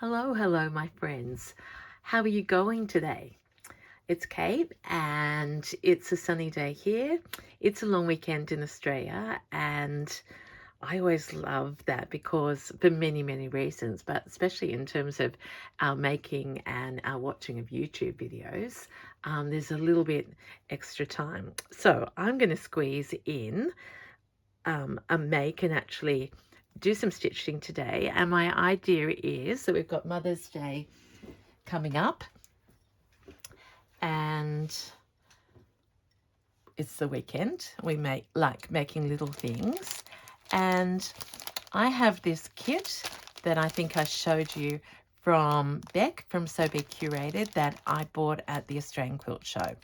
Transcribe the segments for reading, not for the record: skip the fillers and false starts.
Hello, my friends. How are you going today? It's Kate, and it's a sunny day here. It's a long weekend in Australia, and I always love that because for many, many reasons, but especially in terms of our making and our watching of YouTube videos, there's a little bit extra time. So I'm going to squeeze in a make and actually do some stitching today. And my idea is that we've got Mother's Day coming up and it's the weekend. We like making little things, and I have this kit that I think I showed you from Beck from So Be Curated that I bought at the Australian Quilt Show,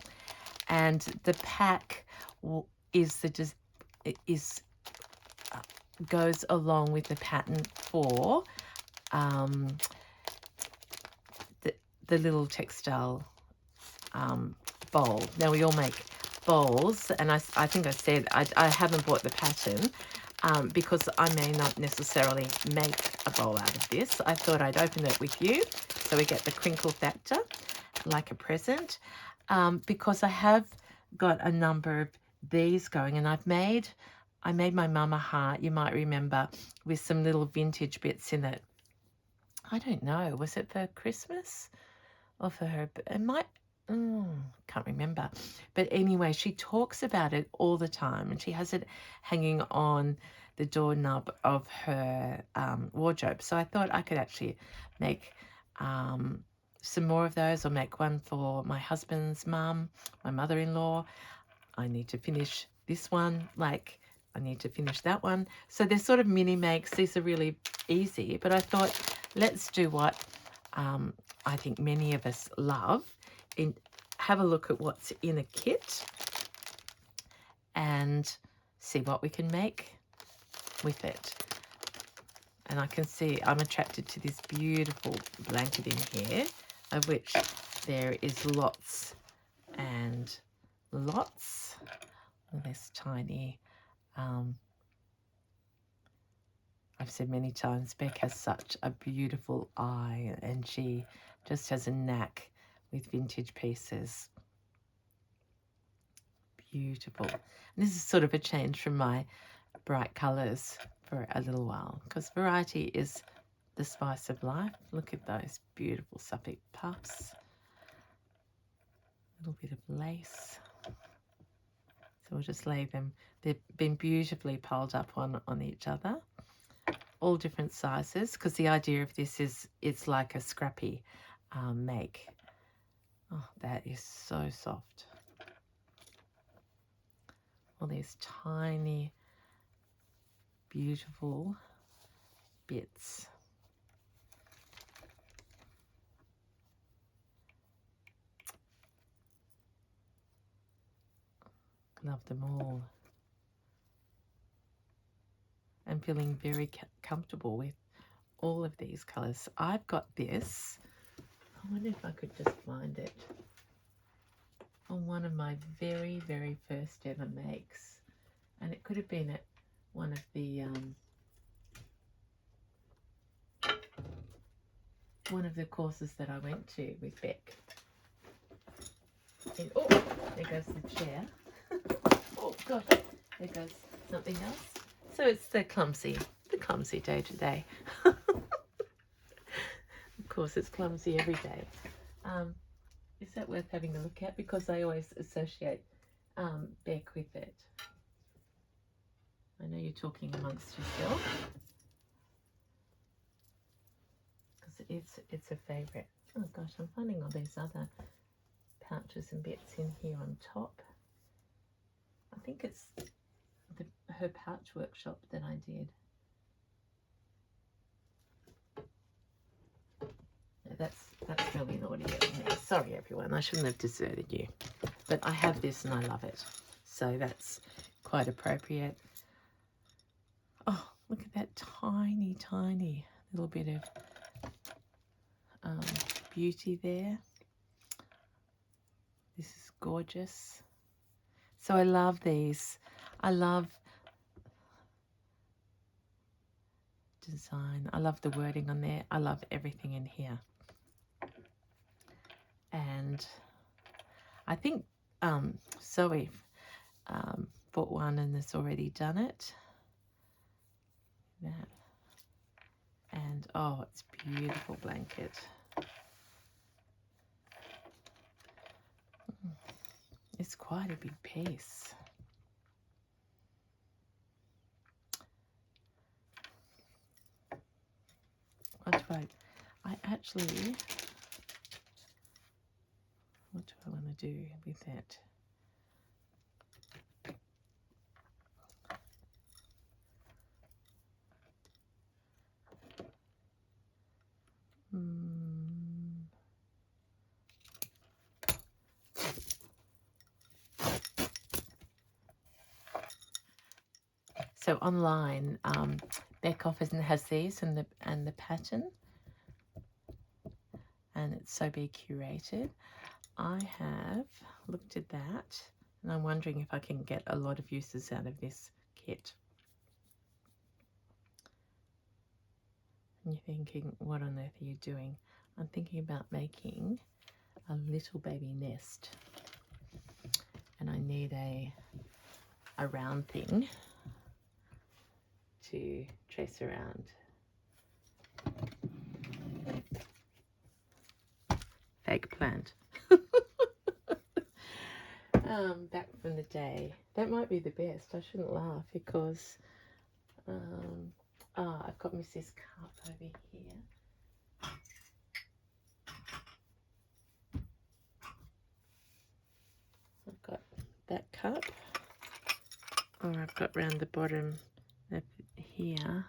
and the pack goes along with the pattern for the little textile bowl. Now we all make bowls, and I think I said I haven't bought the pattern because I may not necessarily make a bowl out of this. I thought I'd open it with you so we get the crinkle factor like a present, because I have got a number of these going, and I made my mum a heart, you might remember, with some little vintage bits in it. I don't know, was it for Christmas or for her? It might, can't remember. But anyway, she talks about it all the time, and she has it hanging on the doorknob of her wardrobe. So I thought I could actually make some more of those, or make one for my husband's mum, my mother-in-law. I need to finish this one, like I need to finish that one. So they're sort of mini makes. These are really easy, but I thought let's do what I think many of us love, and have a look at what's in a kit and see what we can make with it. And I can see I'm attracted to this beautiful blanket in here, of which there is lots and lots. This tiny, I've said many times, Beck has such a beautiful eye, and she just has a knack with vintage pieces. Beautiful. And this is sort of a change from my bright colours for a little while, because variety is the spice of life. Look at those beautiful Suffolk puffs. A little bit of lace. So we'll just lay them. They've been beautifully piled up on each other. All different sizes, because the idea of this is it's like a scrappy make. Oh, that is so soft. All these tiny, beautiful bits. Love them all. I'm feeling very comfortable with all of these colours. I've got this. I wonder if I could just find it on one of my very, very first ever makes. And it could have been at one of the courses that I went to with Beck. And, oh, there goes the chair. Oh gosh, there goes something else. So it's the clumsy day to day. Of course, it's clumsy every day. Is that worth having a look at? Because I always associate Beck with it. I know you're talking amongst yourself, because it's a favourite. Oh gosh, I'm finding all these other pouches and bits in here on top. I think it's her pouch workshop that I did. That's really naughty of me. Sorry everyone, I shouldn't have deserted you. But I have this and I love it. So that's quite appropriate. Oh, look at that tiny, tiny little bit of beauty there. This is gorgeous. So I love these. I love design. I love the wording on there. I love everything in here. And I think Zoe bought one and has already done it. That. And oh, it's a beautiful blanket. It's quite a big piece. What do I actually, what do I want to do with it? So online, Beck often has these and the pattern, and it's so be curated. I have looked at that, and I'm wondering if I can get a lot of uses out of this kit. And you're thinking, what on earth are you doing? I'm thinking about making a little baby nest, and I need a round thing to trace around. Fake plant. Back from the day. That might be the best. I shouldn't laugh because I've got Mrs. Cup over here. I've got that cup, or I've got round the bottom of here.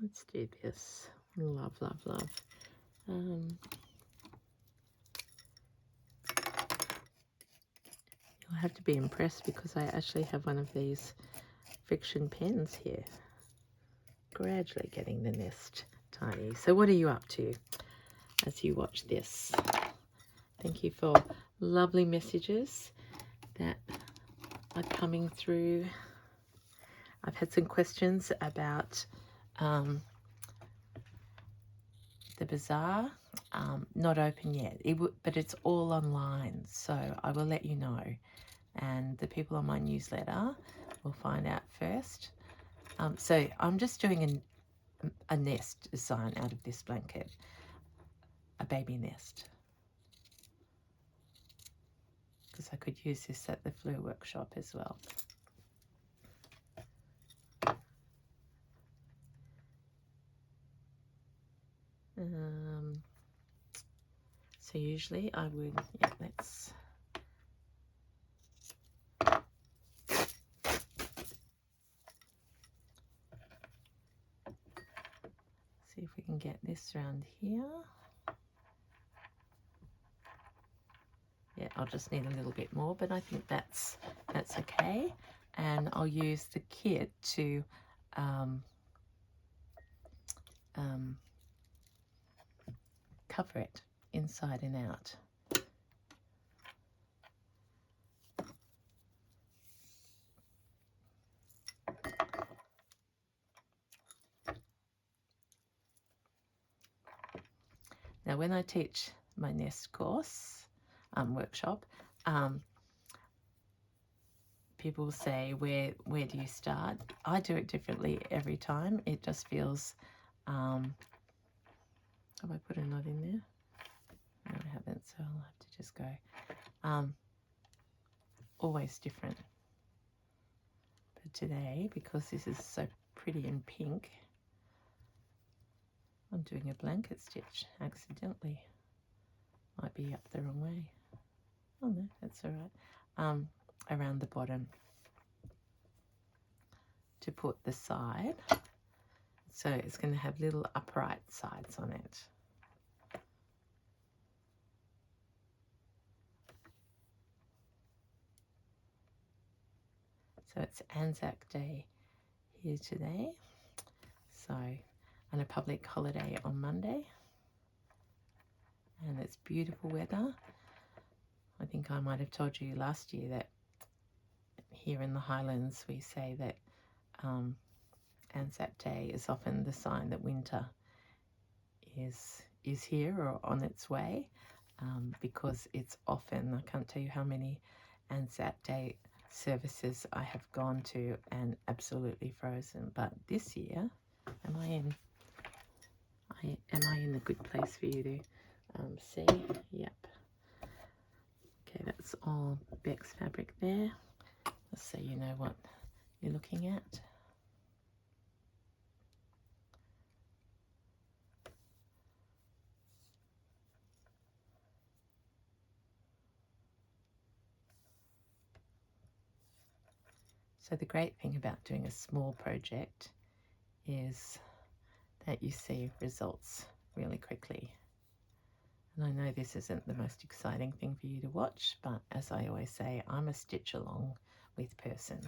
Let's do this. Love, love, love. You'll have to be impressed because I actually have one of these friction pens here. Gradually getting the nest tiny. So what are you up to as you watch this? Thank you for lovely messages that are coming through. I've had some questions about the bazaar. Not open yet, but it's all online, so I will let you know. And the people on my newsletter will find out first. So I'm just doing a nest design out of this blanket, a baby nest, because I could use this at the Fleur workshop as well. So usually I would, yeah, let's see if we can get this around here. Yeah, I'll just need a little bit more, but I think that's okay. And I'll use the kit to cover it inside and out. Now, when I teach my nest course, workshop, people say, where do you start? I do it differently every time. It just feels, have I put a knot in there? No, I haven't, so I'll have to just go. Always different. But today, because this is so pretty and pink, I'm doing a blanket stitch accidentally. Might be up the wrong way. Oh no, that's all right. Around the bottom to put the side. So it's going to have little upright sides on it. So it's Anzac Day here today. So, and a public holiday on Monday. And it's beautiful weather. I think I might have told you last year that here in the Highlands we say that Anzac Day is often the sign that winter is here or on its way, because it's often, I can't tell you how many Anzac Day services I have gone to and absolutely frozen. But this year, am I in a good place for you to see? Yep. Okay, that's all Beck's fabric there, so you know what you're looking at. So the great thing about doing a small project is that you see results really quickly. And I know this isn't the most exciting thing for you to watch, but as I always say, I'm a stitch along with person.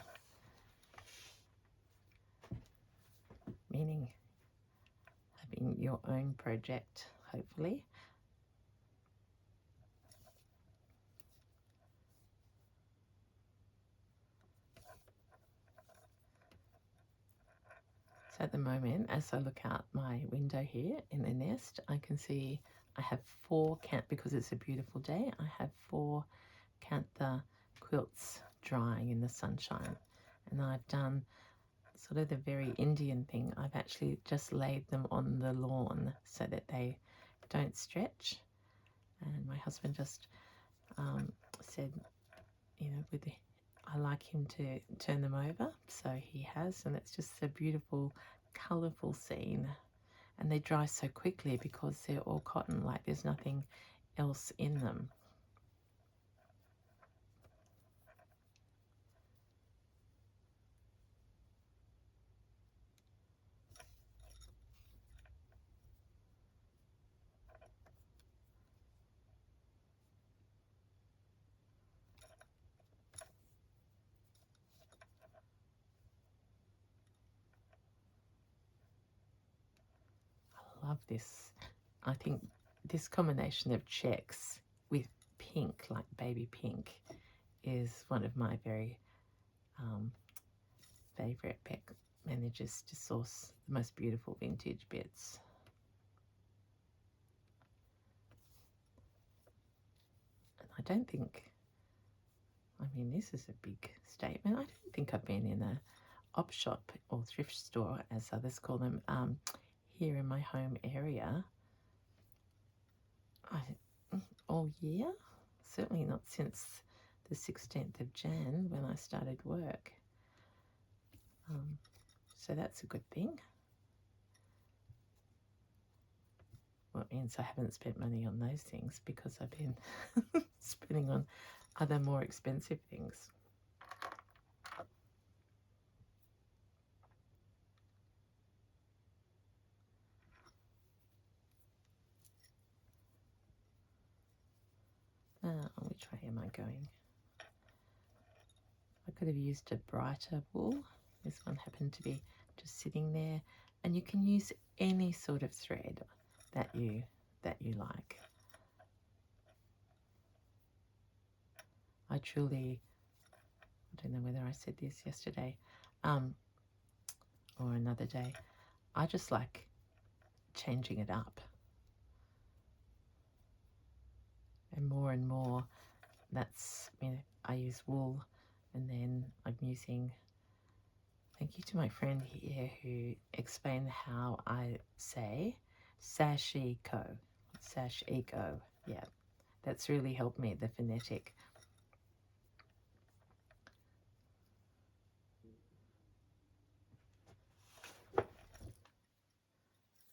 Meaning having your own project, hopefully. So at the moment, as I look out my window here in the nest, I can see I have 4 because it's a beautiful day, I have 4 Cantha quilts drying in the sunshine. And I've done sort of the very Indian thing. I've actually just laid them on the lawn so that they don't stretch. And my husband just said, you know, I like him to turn them over, so he has, and it's just a beautiful, colourful scene. And they dry so quickly because they're all cotton, like there's nothing else in them. I love this. I think this combination of checks with pink, like baby pink, is one of my very favourite. Beck manages to source the most beautiful vintage bits. And I don't think, I mean, this is a big statement. I don't think I've been in a op shop or thrift store, as others call them, here in my home area all year. Certainly not since the 16th of Jan when I started work. So that's a good thing. Well, it means I haven't spent money on those things because I've been spending on other more expensive things. Which way am I going? I could have used a brighter wool. This one happened to be just sitting there, and you can use any sort of thread that you like. I truly, I don't know whether I said this yesterday or another day, I just like changing it up. And more, that's, you know, I use wool, and then I'm using, thank you to my friend here who explained how I say sashiko, sashiko, yeah, that's really helped me, the phonetic.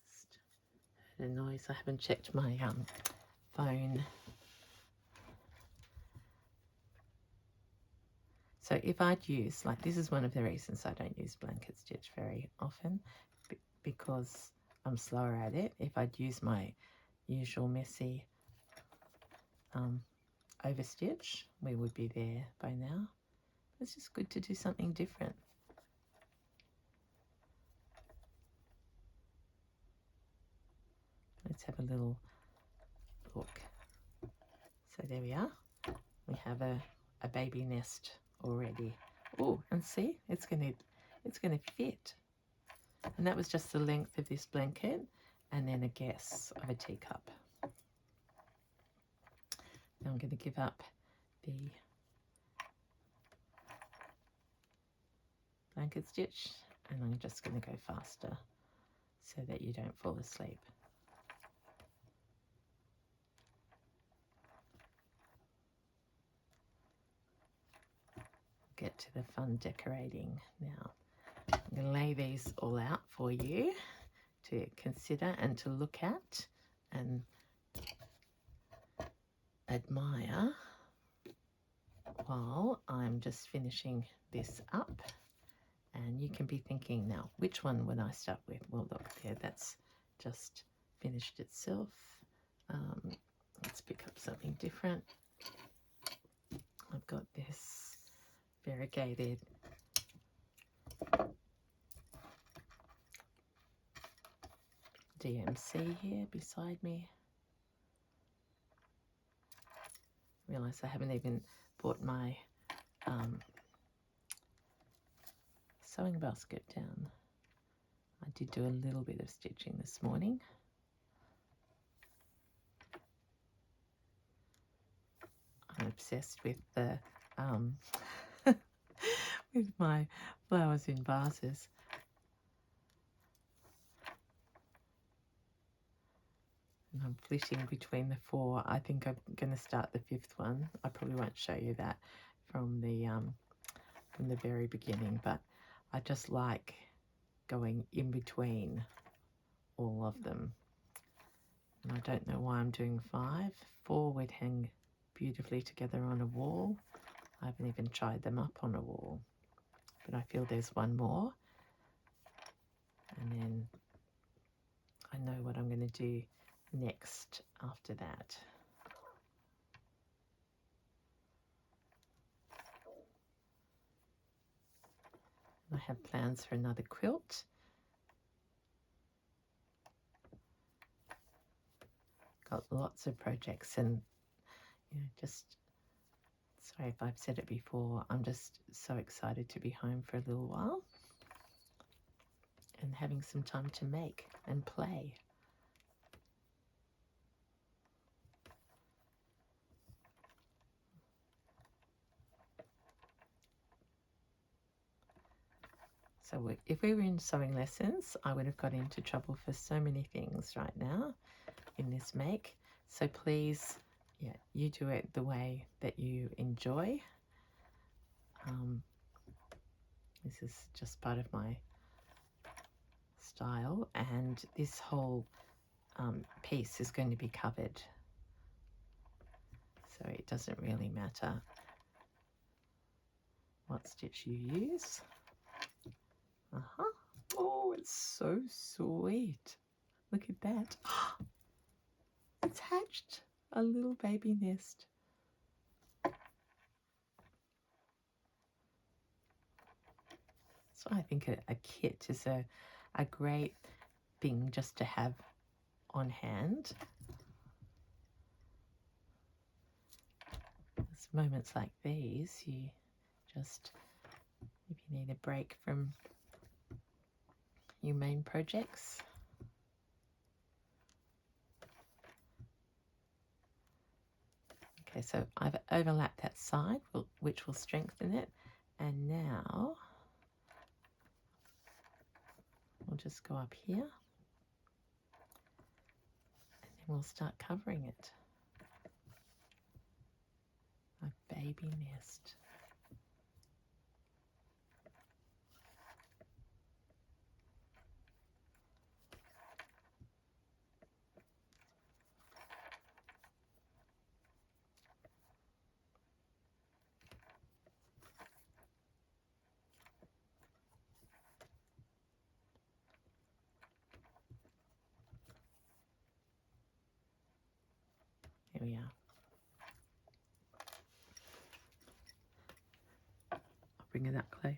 Just heard a noise, I haven't checked my phone. So if I'd use, like, this is one of the reasons I don't use blanket stitch very often, because I'm slower at it. If I'd use my usual messy overstitch, we would be there by now. It's just good to do something different. Let's have a little look. So there we are. We have a baby nest already. Oh, and see, it's gonna fit. And that was just the length of this blanket, and then a guess of a teacup. Now I'm going to give up the blanket stitch, and I'm just going to go faster so that you don't fall asleep. Get to the fun decorating now. I'm going to lay these all out for you to consider and to look at and admire while I'm just finishing this up. And you can be thinking now, which one would I start with? Well, look there, that's just finished itself. Let's pick up something different. I've got this variegated DMC here beside me. Realize I haven't even brought my sewing basket down. I did do a little bit of stitching this morning. I'm obsessed with the with my flowers in vases. And I'm flitting between the 4. I think I'm going to start the 5th one. I probably won't show you that from the very beginning, but I just like going in between all of them. And I don't know why I'm doing 5. 4 would hang beautifully together on a wall. I haven't even tried them up on a wall, but I feel there's one more, and then I know what I'm going to do next after that. I have plans for another quilt. Got lots of projects, and just sorry if I've said it before, I'm just so excited to be home for a little while and having some time to make and play. So if we were in sewing lessons, I would have got into trouble for so many things right now in this make. So please, you do it the way that you enjoy. This is just part of my style, and this whole piece is going to be covered, so it doesn't really matter what stitch you use. Oh, it's so sweet. Look at that. It's hatched a little baby nest. So I think a kit is a great thing just to have on hand. There's moments like these, you just, if you need a break from your main projects. Okay, so I've overlapped that side, which will strengthen it, and now we'll just go up here, and then we'll start covering it. A baby nest. Here we are. I'll bring it up close.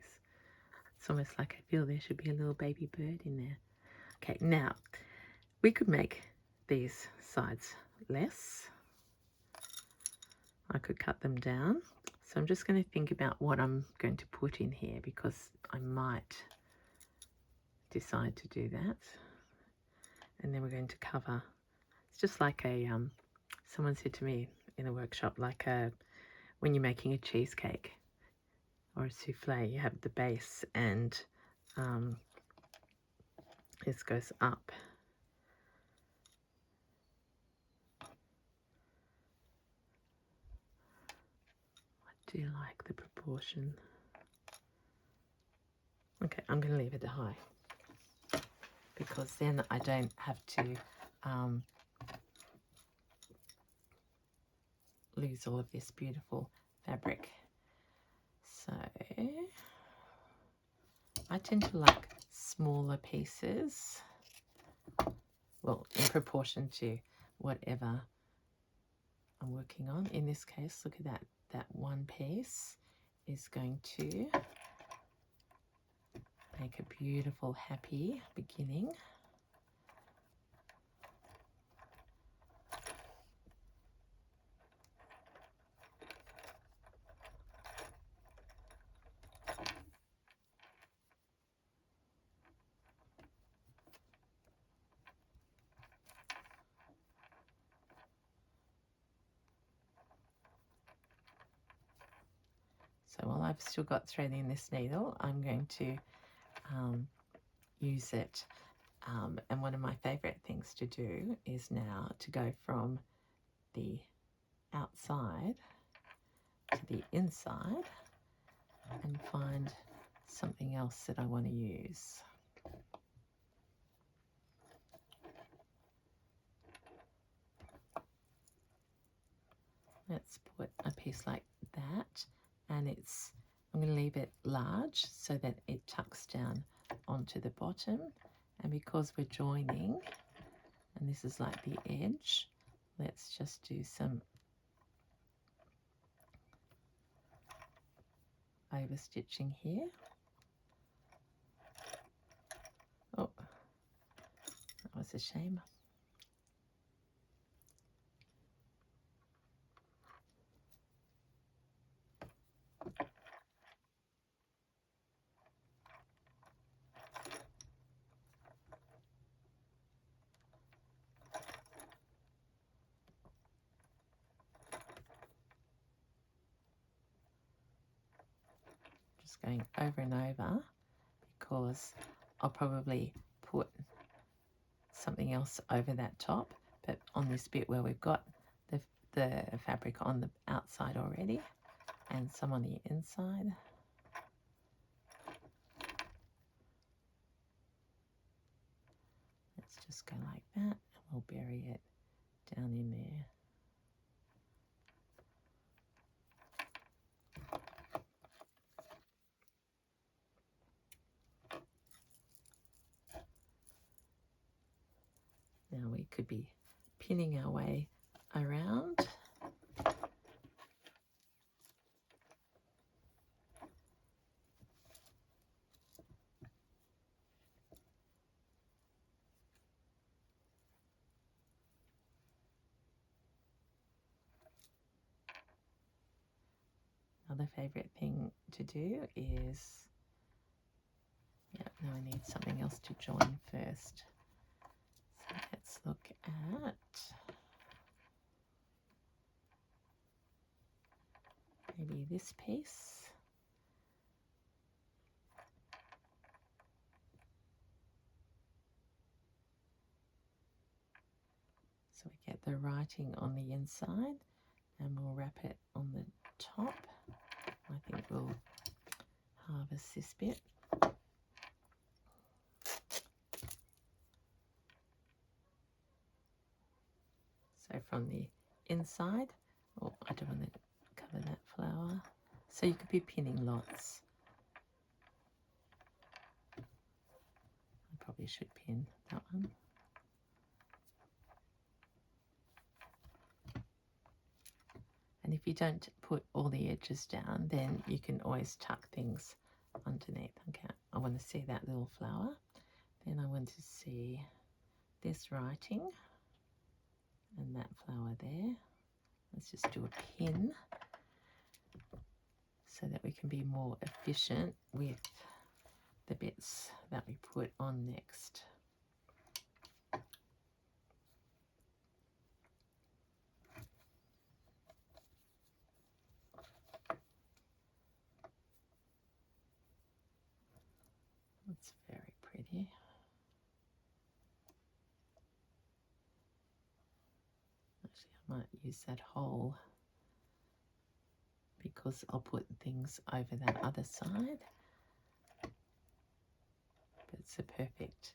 It's almost like I feel there should be a little baby bird in there. Okay, now we could make these sides less. I could cut them down. So I'm just going to think about what I'm going to put in here, because I might decide to do that. And then we're going to cover, it's just like a, someone said to me in a workshop, like when you're making a cheesecake or a souffle, you have the base and this goes up. I do like the proportion. Okay, I'm going to leave it high, because then I don't have to lose all of this beautiful fabric. So I tend to like smaller pieces, well, in proportion to whatever I'm working on. In this case, look at that. That one piece is going to make a beautiful, happy beginning. So while I've still got thread in this needle, I'm going to use it. And one of my favorite things to do is now to go from the outside to the inside and find something else that I want to use. Let's put a piece like that, and I'm going to leave it large so that it tucks down onto the bottom. And because we're joining, and this is like the edge, let's just do some over stitching here. Oh, that was a shame. Just going over and over, because I'll probably put something else over that top, but on this bit where we've got the fabric on the outside already and some on the inside. Let's just go like that, and we'll bury it down in there. Now we could be pinning our way around. Another favorite thing to do is, yeah, now I need something else to join first. So let's look at maybe this piece. So we get the writing on the inside, and we'll wrap it on the top. I think we'll harvest this bit. So from the inside, oh, I don't want to cover that flower. So you could be pinning lots. I probably should pin that one. And if you don't put all the edges down, then you can always tuck things underneath. Okay, I want to see that little flower. Then I want to see this writing and that flower there. Let's just do a pin. so that we can be more efficient with the bits that we put on next. That's very pretty. Actually, I might use that hole because I'll put things over that other side. But it's a perfect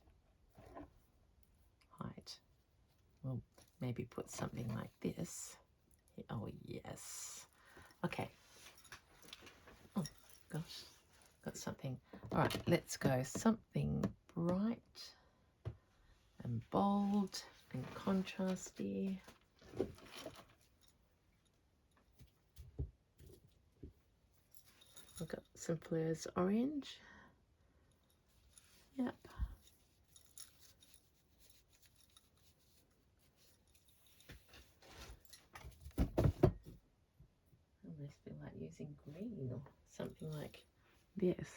height. We'll maybe put something like this. Oh, yes. Okay. Oh, gosh. Got something. All right, let's go something bright and bold and contrasty. I've got some Fleurs orange. Yep. I almost feel like using green or something like this.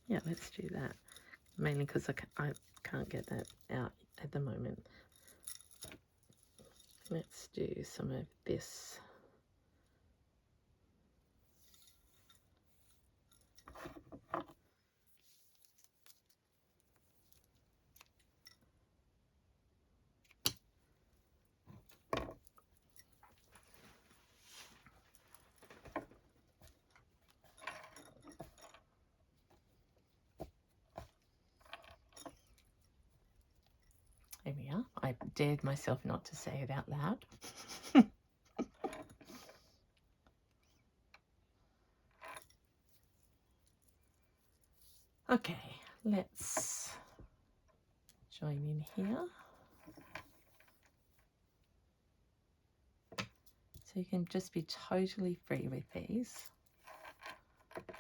Yeah, let's do that. Mainly because I can't get that out at the moment. Let's do some of this. There we are. I dared myself not to say it out loud. Okay, let's join in here. So you can just be totally free with these,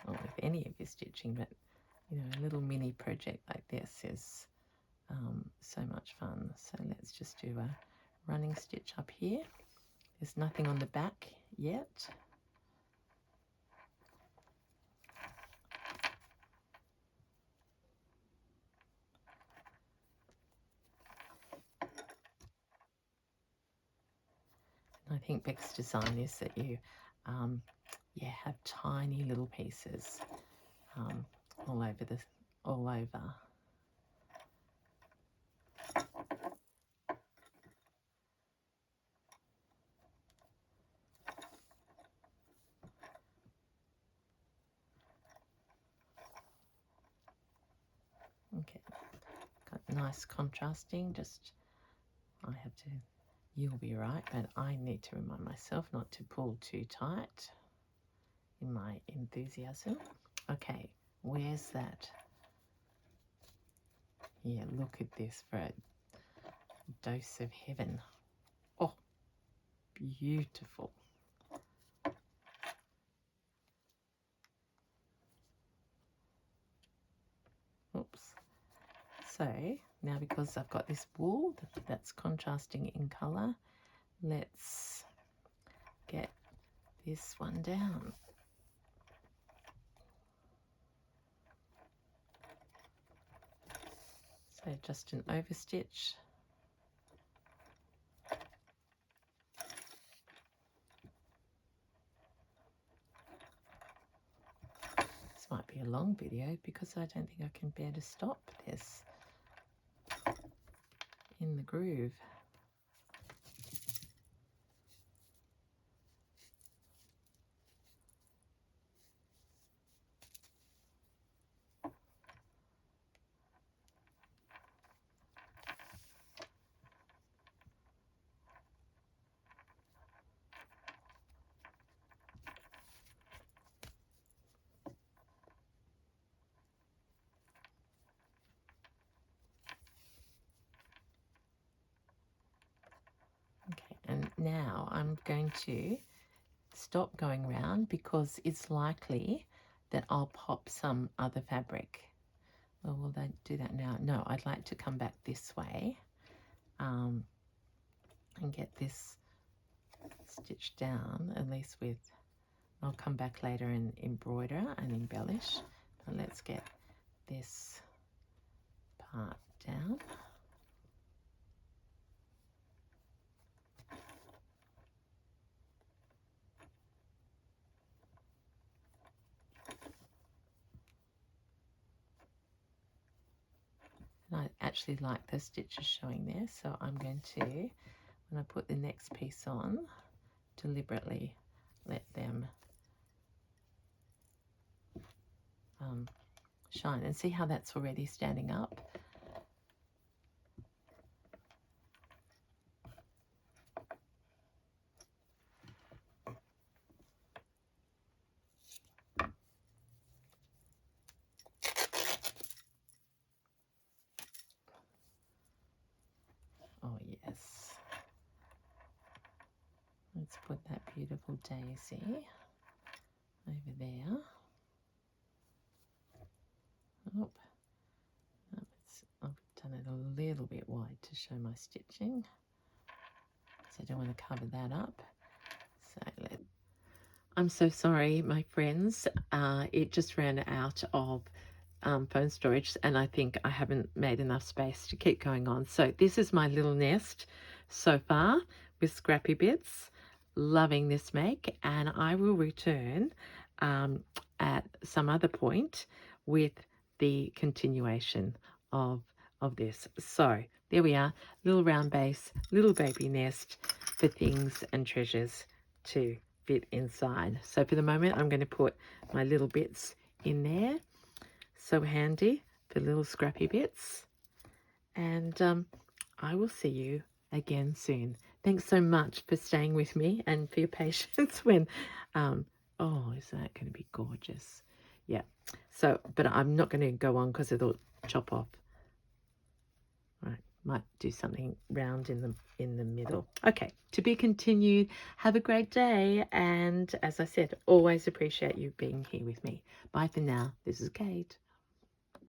or with any of your stitching, but you know, a little mini project like this is so much fun. So let's just do a running stitch up here. There's nothing on the back yet. I think Beck's design is that you have tiny little pieces all over. Okay, got nice contrasting. Just I have to. You'll be right, but I need to remind myself not to pull too tight in my enthusiasm. Okay, where's that? Yeah, look at this for a dose of heaven. Oh, beautiful. Oops. So now because I've got this wool that's contrasting in colour, let's get this one down. So just an overstitch. This might be a long video because I don't think I can bear to stop this in the groove. Okay, and now I'm going to stop going round because it's likely that I'll pop some other fabric. Well, will they do that now? No, I'd like to come back this way and get this stitched down, at least with I'll come back later and embroider and embellish. But let's get this part down. And I actually like the stitches showing there, so I'm going to, when I put the next piece on, deliberately let them shine. And see how that's already standing up? Oh yes. Let's put that beautiful daisy over there. Oh, I've done it a little bit wide to show my stitching, because I don't want to cover that up. So I'm so sorry, my friends. It just ran out of phone storage, and I think I haven't made enough space to keep going on. So this is my little nest so far with Scrappy Bits. Loving this make, and I will return at some other point with the continuation of this. So there we are, little round base, little baby nest for things and treasures to fit inside. So for the moment, I'm going to put my little bits in there. So handy for little Scrappy Bits. And I will see you again soon. Thanks so much for staying with me and for your patience when, oh, is that going to be gorgeous? Yeah. So, but I'm not going to go on because it'll chop off. Right. Might do something round in the middle. Okay. To be continued. Have a great day. And as I said, always appreciate you being here with me. Bye for now. This is Kate.